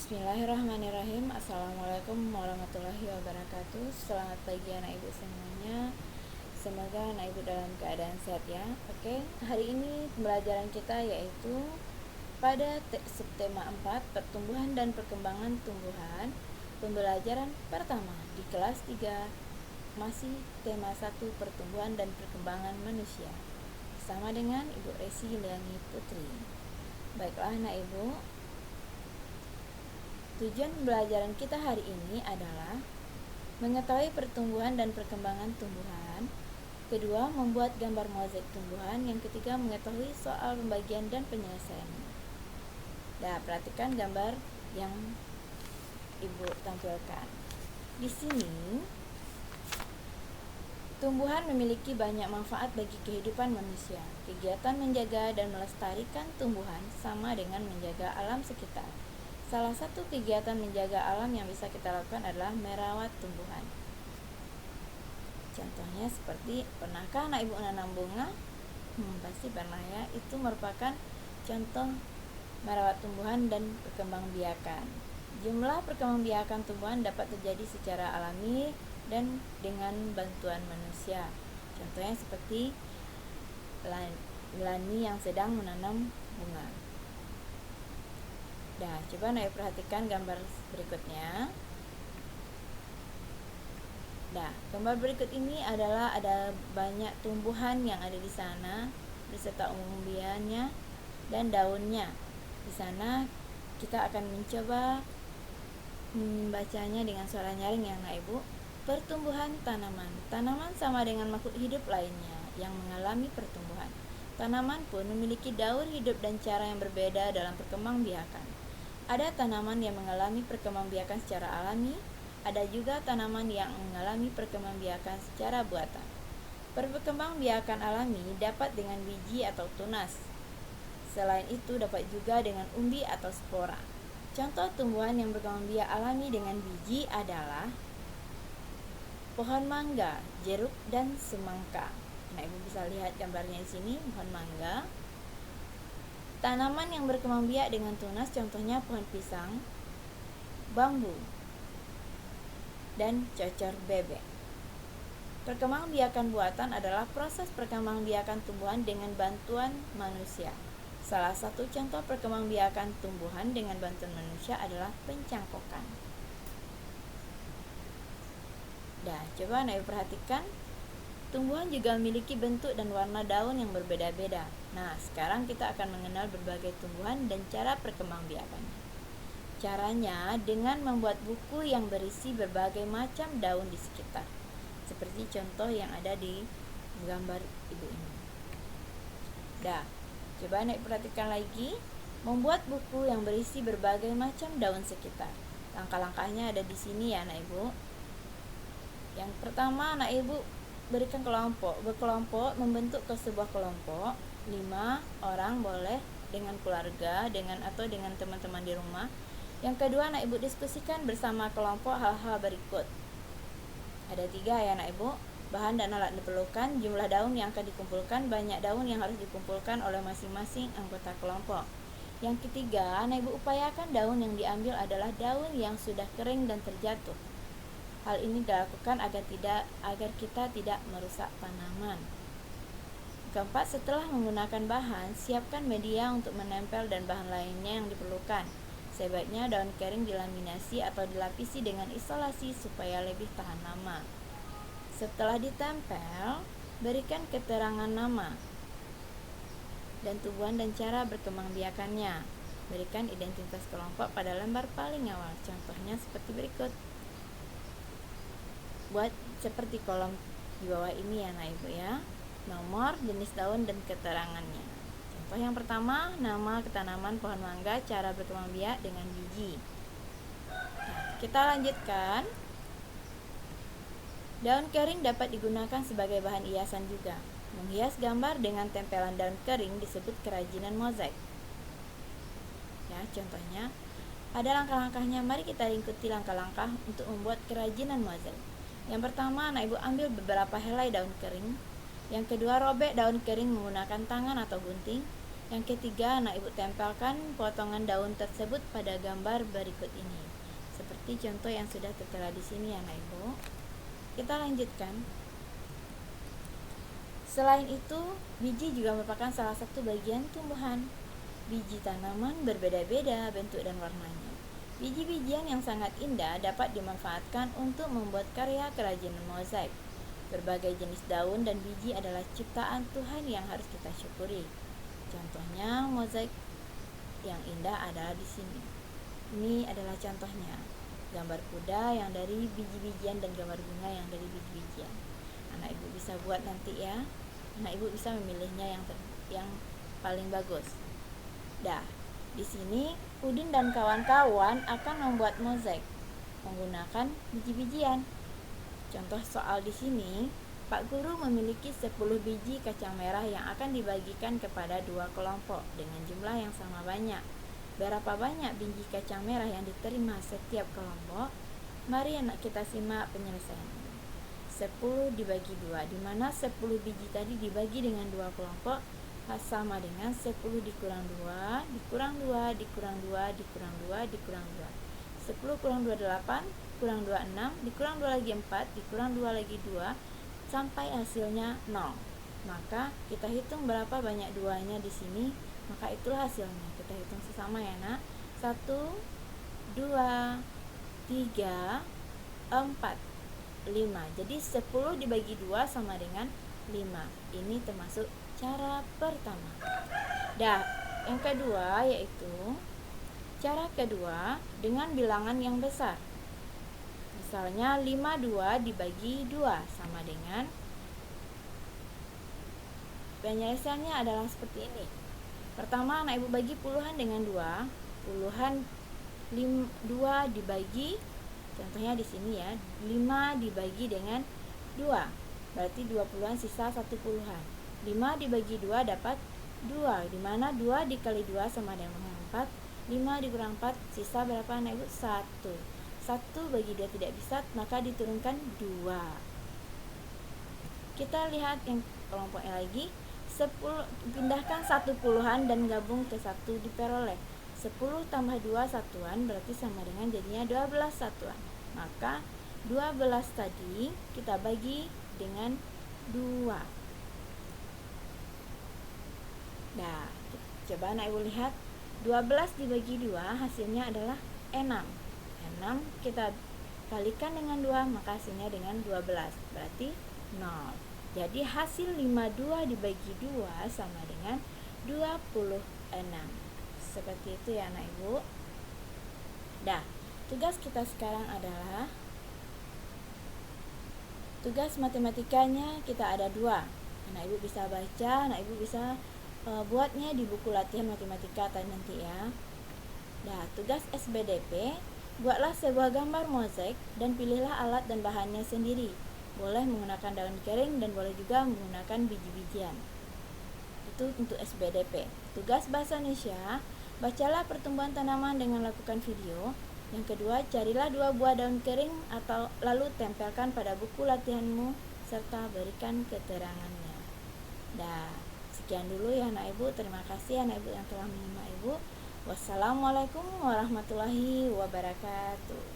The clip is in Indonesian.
Bismillahirrahmanirrahim. Assalamualaikum warahmatullahi wabarakatuh. Selamat pagi anak ibu semuanya. Semoga anak ibu dalam keadaan sehat ya. Oke, hari ini pembelajaran kita yaitu pada subtema 4 pertumbuhan dan perkembangan tumbuhan. Pembelajaran pertama di kelas 3 masih tema 1 pertumbuhan dan perkembangan manusia. Bersama dengan Ibu Resi Yuliani Putri. Baiklah anak ibu, tujuan pembelajaran kita hari ini adalah mengetahui pertumbuhan dan perkembangan tumbuhan. Kedua, membuat gambar mozaik tumbuhan. Yang ketiga, mengetahui soal pembagian dan penyelesaiannya. Nah, perhatikan gambar yang Ibu tampilkan. Di sini, tumbuhan memiliki banyak manfaat bagi kehidupan manusia. Kegiatan menjaga dan melestarikan tumbuhan sama dengan menjaga alam sekitar. Salah satu kegiatan menjaga alam yang bisa kita lakukan adalah merawat tumbuhan. Contohnya seperti, pernahkah anak ibu menanam bunga? Pasti pernah ya. Itu merupakan contoh merawat tumbuhan dan perkembangbiakan. Jumlah perkembangbiakan tumbuhan dapat terjadi secara alami dan dengan bantuan manusia. Contohnya seperti Lani yang sedang menanam bunga. Nah, coba Naya perhatikan gambar berikutnya. Nah, gambar berikut ini adalah ada banyak tumbuhan yang ada di sana beserta umbiannya dan daunnya. Di sana kita akan mencoba membacanya dengan suara nyaring ya, Nak Ibu. Pertumbuhan tanaman. Tanaman sama dengan makhluk hidup lainnya yang mengalami pertumbuhan. Tanaman pun memiliki daur hidup dan cara yang berbeda dalam perkembangbiakan. Ada tanaman yang mengalami perkembangbiakan secara alami, ada juga tanaman yang mengalami perkembangbiakan secara buatan. Perkembangbiakan alami dapat dengan biji atau tunas. Selain itu dapat juga dengan umbi atau spora. Contoh tumbuhan yang berkembangbiak alami dengan biji adalah pohon mangga, jeruk, dan semangka. Nah, Ibu bisa lihat gambarnya di sini, pohon mangga. Tanaman yang berkembang biak dengan tunas contohnya pohon pisang, bambu, dan cocor bebek. Perkembangbiakan buatan adalah proses perkembangbiakan tumbuhan dengan bantuan manusia. Salah satu contoh perkembangbiakan tumbuhan dengan bantuan manusia adalah pencangkokan. Nah, coba Anda perhatikan. Tumbuhan juga memiliki bentuk dan warna daun yang berbeda-beda. Nah, sekarang kita akan mengenal berbagai tumbuhan dan cara perkembangbiakannya. Caranya dengan membuat buku yang berisi berbagai macam daun di sekitar. Seperti contoh yang ada di gambar Ibu ini. Nah, coba Anda perhatikan lagi. Membuat buku yang berisi berbagai macam daun sekitar. Langkah-langkahnya ada di sini ya, anak Ibu. Yang pertama, anak Ibu berikan berkelompok, membentuk ke sebuah kelompok. 5 orang boleh dengan keluarga, atau dengan teman-teman di rumah. Yang kedua, anak ibu diskusikan bersama kelompok hal-hal berikut. Ada 3 ya anak ibu. Bahan dan alat diperlukan, jumlah daun yang akan dikumpulkan, banyak daun yang harus dikumpulkan oleh masing-masing anggota kelompok. Yang ketiga, anak ibu upayakan daun yang diambil adalah daun yang sudah kering dan terjatuh. Hal ini dilakukan agar kita tidak merusak tanaman. Keempat, setelah menggunakan bahan, siapkan media untuk menempel dan bahan lainnya yang diperlukan. Sebaiknya daun kering dilaminasi atau dilapisi dengan isolasi supaya lebih tahan lama. Setelah ditempel, berikan keterangan nama dan tumbuhan dan cara berkembangbiakannya. Berikan identitas kelompok pada lembar paling awal. Contohnya seperti berikut. Buat seperti kolom di bawah ini ya Nak Ibu ya. Nomor, jenis daun, dan keterangannya. Contoh yang pertama, nama ketanaman pohon mangga, cara berkembang biak dengan biji. Nah, kita lanjutkan. Daun kering dapat digunakan sebagai bahan hiasan juga. Menghias gambar dengan tempelan daun kering disebut kerajinan mozaik. Ya, contohnya ada langkah-langkahnya. Mari kita ikuti langkah-langkah untuk membuat kerajinan mozaik. Yang pertama, anak ibu ambil beberapa helai daun kering. Yang kedua, robek daun kering menggunakan tangan atau gunting. Yang ketiga, anak ibu tempelkan potongan daun tersebut pada gambar berikut ini. Seperti contoh yang sudah tertera di sini ya anak ibu. Kita lanjutkan. Selain itu, biji juga merupakan salah satu bagian tumbuhan. Biji tanaman berbeda-beda bentuk dan warnanya. Biji-bijian yang sangat indah dapat dimanfaatkan untuk membuat karya kerajinan mozaik. Berbagai jenis daun dan biji adalah ciptaan Tuhan yang harus kita syukuri. Contohnya mozaik yang indah adalah di sini. Ini adalah contohnya. Gambar kuda yang dari biji-bijian dan gambar bunga yang dari biji-bijian. Anak ibu bisa buat nanti ya. Anak ibu bisa memilihnya yang paling bagus. Dah, di sini Udin dan kawan-kawan akan membuat mozaik menggunakan biji-bijian. Contoh soal di sini, Pak Guru memiliki 10 biji kacang merah yang akan dibagikan kepada 2 kelompok dengan jumlah yang sama banyak. Berapa banyak biji kacang merah yang diterima setiap kelompok? Mari anak kita simak penyelesaiannya. 10 dibagi 2, di mana 10 biji tadi dibagi dengan 2 kelompok sama dengan 10 dikurang 2, dikurang 2, dikurang 2, dikurang 2, dikurang 2. 10 kurang 2, 8, kurang 2, 6, dikurang 2 lagi 4, dikurang 2 lagi 2, sampai hasilnya 0. Maka kita hitung berapa banyak 2-nya di sini, maka itulah hasilnya. Kita hitung sesama ya nak. 1, 2, 3, 4, 5. Jadi 10 dibagi 2 sama dengan 5. Ini termasuk cara pertama. Dah, yang kedua yaitu cara kedua dengan bilangan yang besar. Misalnya 52 dibagi 2 sama dengan, penyelesaiannya adalah seperti ini. Pertama, anak ibu bagi puluhan dengan 2. Puluhan 2 dibagi, contohnya di sini ya, 5 dibagi dengan 2. Berarti 2 puluhan sisa 1 puluhan. 5 dibagi 2 dapat 2, di mana 2 dikali 2 sama dengan 4. 5 dikurang 4, sisa berapa anak ibu? 1. 1 bagi 2 tidak bisa, maka diturunkan 2. Kita lihat yang kelompoknya lagi. 10, pindahkan 1 puluhan dan gabung ke 1 diperoleh. 10 tambah 2 satuan berarti sama dengan jadinya 12 satuan. Maka 12 tadi kita bagi dengan 2. Nah, coba anak ibu lihat. 12 dibagi 2 hasilnya adalah 6. 6 kita kalikan dengan 2, maka hasilnya dengan 12. Berarti 0. Jadi hasil 52 dibagi 2 sama dengan 26. Seperti itu ya anak ibu. Dah, tugas kita sekarang adalah tugas matematikanya kita ada 2. Anak ibu bisa baca, anak ibu bisa buatnya di buku latihan matematika nanti ya. Nah, tugas SBDP, buatlah sebuah gambar mozaik dan pilihlah alat dan bahannya sendiri. Boleh menggunakan daun kering dan boleh juga menggunakan biji-bijian. Itu untuk SBDP. Tugas bahasa Indonesia, bacalah pertumbuhan tanaman dengan lakukan video. Yang kedua, carilah 2 buah daun kering atau lalu tempelkan pada buku latihanmu serta berikan keterangannya. Dah, sekian dulu ya anak ibu. Terima kasih anak ibu yang telah menyimak ibu. Wassalamualaikum warahmatullahi wabarakatuh.